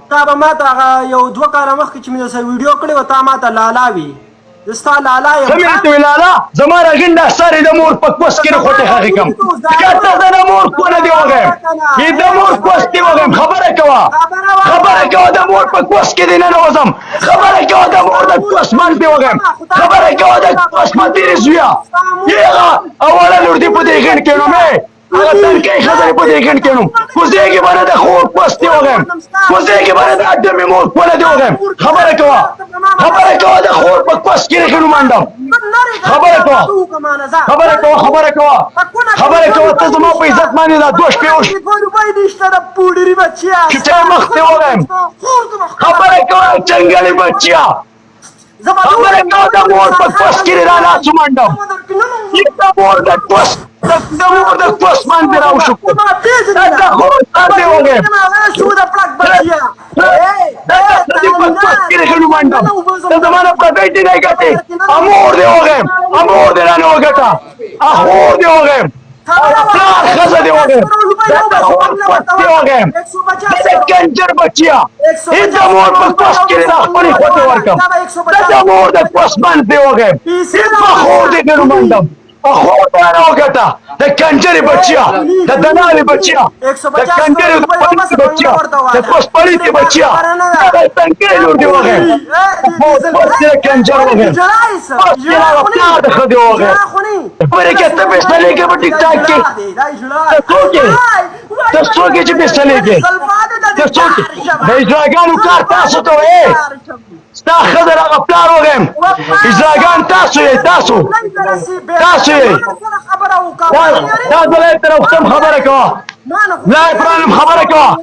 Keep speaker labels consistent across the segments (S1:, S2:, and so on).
S1: تا به ما ته یو 2 کاله مخکې چې مې درسره ویډیو کړې وه تا ما ته لالا وي زه ستا لالا یم
S2: څه مې درته ویل لالا زما راغونډه سارې د مور په کوس کې خوټې خاښې کړم ښکته زه د مور کونه دې وږیم د مور کوس دې وږیم خبره کوه د مور په کوس کې دې ننوځم خبره کوه د مور د کوس منځ دې وږیم خبره کوه د کوس ما تېرې زویه هغه اوله لور دې په دې غېڼ کې نوم هغه ترکۍ ښځه دې په دې غېڼ کې نوم کوزې کې به نه د خور کوس دې وږیم کوزې کې به نه د اډمې مور کونه دې وږیم خبره کوه د خور په کوس کې دې ښه نوماندم خبره کوه ته زما په عزت باندې دا 2 شپې وشي چې مخ دې وږیم خبره کوه چنګلې بچیا خبره کوه د مور په کوس کې دې رالاس ومنډم د مور د کوس باندې راوشو د خور سر دې وږیم زما نه پردی دې نه ګټې امور دې وږیم امور دې رانه وګټه اخور دې وږیم پلار ښځه دې وږیم دې وږیم د کنجر بچیا د مور په کوس کې د خپلې خوټې ورکړم د مور د کوس باندې دې وږیم اخور دې دې نومندم اخور دې رانه وګټه د کنجرې بچیا د دنالې بچیا د کنجرې بچیا د کوس پړیتې بچیا د تنکۍ لور دې وږیم کوس دې کنجر وږیم کوس دې هغه پلار د ښه دې وږیم خبرې کې ته فیصلې کې په ټیک ټاک کې ته څوک یې چې فیصلې کې ته څوک د اجراګانو کار تاسو ته وایې ستا ښځه د هغه پلار وږیم اجراګان تاسو یې دا زه ته روغتم خبره کوه لا ابراهیم خبره کوه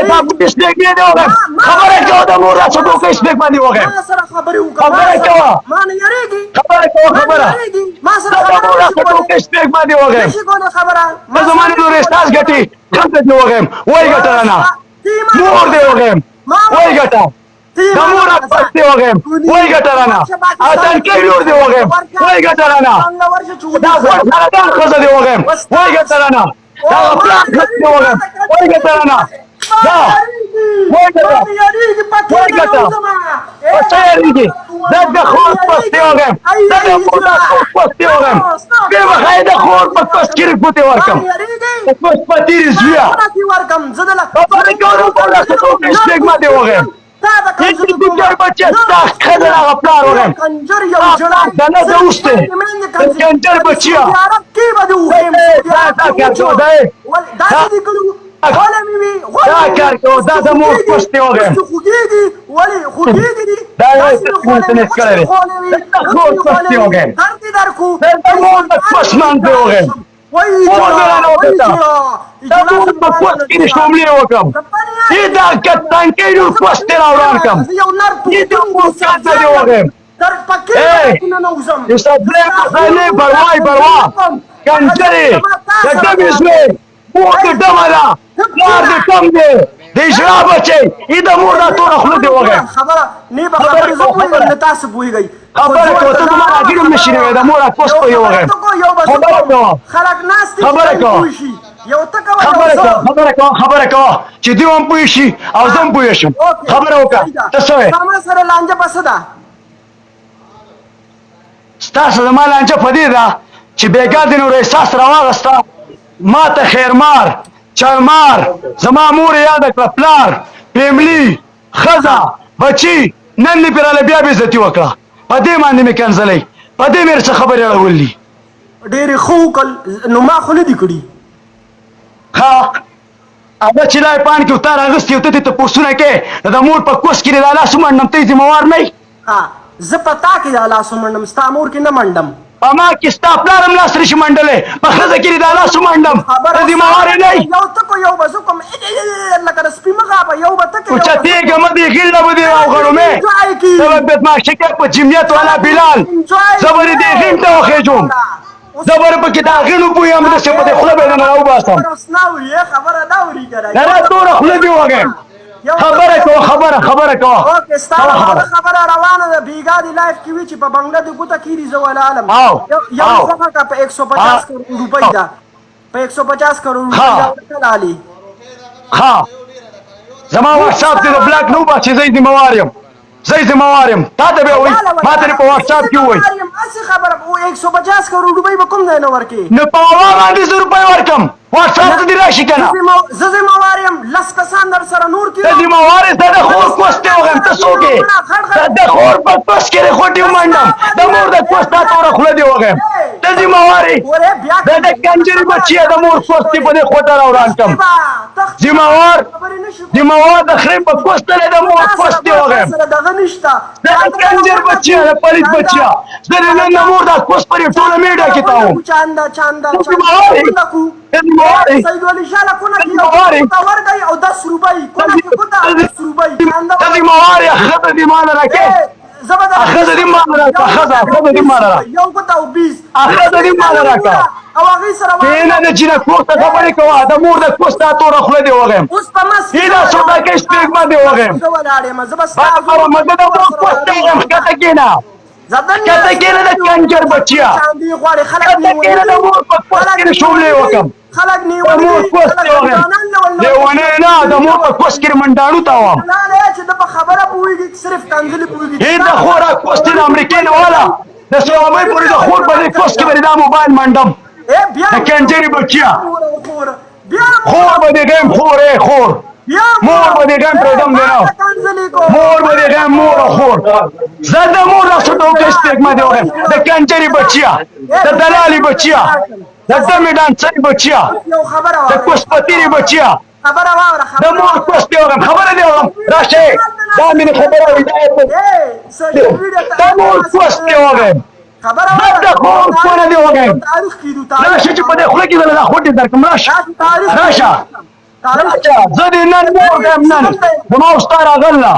S2: دا پولیس نږدې دی وږیم خبره کوه د مور راڅه ټوکۍ سپېک باندې وږیم خبره کوه د مور راڅه ټوکۍ سپېک باندې وږیم د زما نه لورې ستاس ګټي ښځه دې وږیم وایي ګټه رانه مور دې وږیم وایي ګټه د مور اپس دې وږیم وایي ګټه رانه تنکۍ لور دې وږیم وایي ګټه رانه دا غوړسردان ښځه دې وږیم وایي ګټه رانه دا هغه پلار ښځه دې وږیم وایي ګټه رانه وایي ګټه په څه یېرېږي دا د خور پس دې وږیم دا د مور د خور پس دې وږیم بې وښایي د خور په کس کې ګوتې ورکړم د کس په تېرې زویه خبرې کوه د مور د ټوکۍ سپېږمه دې وږیم کنجر بچه ستا ښځه د هغه پلار وږیم دا نه د اوس دی د کنجر بچیا دا کار کوه دا د مور کوس دې وږیم دا یو څه انټرنیټ کړی دی د مور کوس دې وږیم د مور د کوس باندې دې وږیم مور مې رانه وکړه د مور په کوس کې دې شوملې وکړم دا تنکۍ لور کوس دې راوران کړم د مور کوس دې وږیم یوسفزۍ مخالې بروا کنجرې د ډمې زوی مور دې ډمه ده پلار دې کم دی د اجرا بچی د مور دا ټوله خوله دې وږیم خبره کوه ته زما راګېډ هم نشي نوی د مور کوس په یې وږیم خبره کوه چې دوی هم پوه شي او زه هم پوه شم خبره وکړه ته څه وایې ستاسو زما لانجه په دې ده چې بېګا دې نور احساس راواغسته ما ته خیرمار چرمار زما مور یې یاده کړه پلار فیملي ښځه بچي نن دې پرې بیا بېعزتي وکړه په دې باندې مې کنځلئ په دې مې څه خبرې اړولي دي
S1: ډېرې ښه وکړل نو ما خو نه دي کړي
S2: ښه هغه چې لای پاڼ کې وتا راغستې او ته دې تپوسونه کوې د مور په کوس کې دې دا لاس ومنډم ته یې ذمهوار نه یې
S1: زه په تا کې دا لاس ومنډم ستا مور کې نه منډم
S2: په ما کې ستا پلار هم لاس نشي منډلی په ښځه کې دې دا لاس ومنډم ته ذمهوار یې نه یې اوچتېږه مه دې غېږه به دې راوغړومې ته به بدماشکې په جمعیت والا بلال زه به دې غېږ ته وخېجوم زه به پکې دا غېڼ وپویم داسې په دې خوله به یې دننه راوباسم نه نه توره خوله دې وږیم خبره کوه خبره کوه
S1: خبره روانه ده بیګا دی لایف کې وی چې په بنگله د ګوته کیږي زه ولالم یو صفحه کا په 150 کروڑ روپۍ ده په 150 کروڑ روپۍ ده لالی
S2: ها زما WhatsApp دې بلاک نو بچي زې دې مواریم زې مواریم تا ته به وای ما ته په WhatsApp کې وای
S1: اسی خبره 150 کروڑ روپۍ به کوم نه ورکی
S2: نه پاوا باندې 100 روپۍ ورکم WhatsApp دې راشي کنه
S1: زې مواریم لس کسان در سره نور کی
S2: زې مواریم ته خور کوسته وګم ته سوګي ته خور په پس کې خوټي منډم د مور د کوستا تور خله دی وګم ته زې مواریم د کنجری بچي د مور کوستي په خوټه راوړان کم زې موار د خریم په کوسته د مور کوستي وګم
S1: دغه نشته
S2: د کنجر بچي د پلیت بچي زه نن مور د کوس پرې ټول میډیا کې تاو
S1: چاندا
S2: مواریم
S1: سید ولی شاله کونه کې ورګي او 10 روپۍ کونه کې کوته 10 روپۍ
S2: تاسو مواریم خبر دې مان راکې اخذ دې مان راکې اخذ دې مان راکې
S1: یو کوته او 20
S2: اخذ دې مان راکې
S1: او هغه سره
S2: نه نه چې کوته خبرې کوه د مور د کوستا تور خله دی وګم
S1: اوس په مس
S2: دا سودا کې سپیک باندې وګم
S1: زه ولاړې ما زبستا
S2: بابا مګه د مور کوستا هم کته کېنا کته کېنا د کنجر بچیا
S1: چاندي غواړي خلک
S2: کته کېنا د مور په کوستا کې شوملې وکم
S1: خلک
S2: د مور کوستا وګم لیونه نه د مور په کوس کې منډاړو تاوم
S1: نه نه چې د خبره پويږي صرف کنځلې پويږي
S2: دا خورا کوستا د امریکای والا د سوامي پورې د خور په کوس کې باندې د موبایل منډم د کنجری بچیا خور به دې ګم خور مور به دې ګم پردم دینا مور به دې ګم مور خور زده مور لا څه ډوکې سپیک ما دی وګم د کنجری بچیا د دلالي بچیا د دمیدان څنګه بچیا د کوسپتيري بچیا
S1: خبره واوره
S2: د مور کوس دی وګم خبره دی وګم راشه دا مې خبره وې دا مور کوس دی وګم
S1: خبره
S2: دا خور کونه دی وګم
S1: تاریخ کیدو
S2: راشه چې په دې خله کې دا خوټي درکم راشه راشه زه دې نن مور ګم نن زما استاد راغله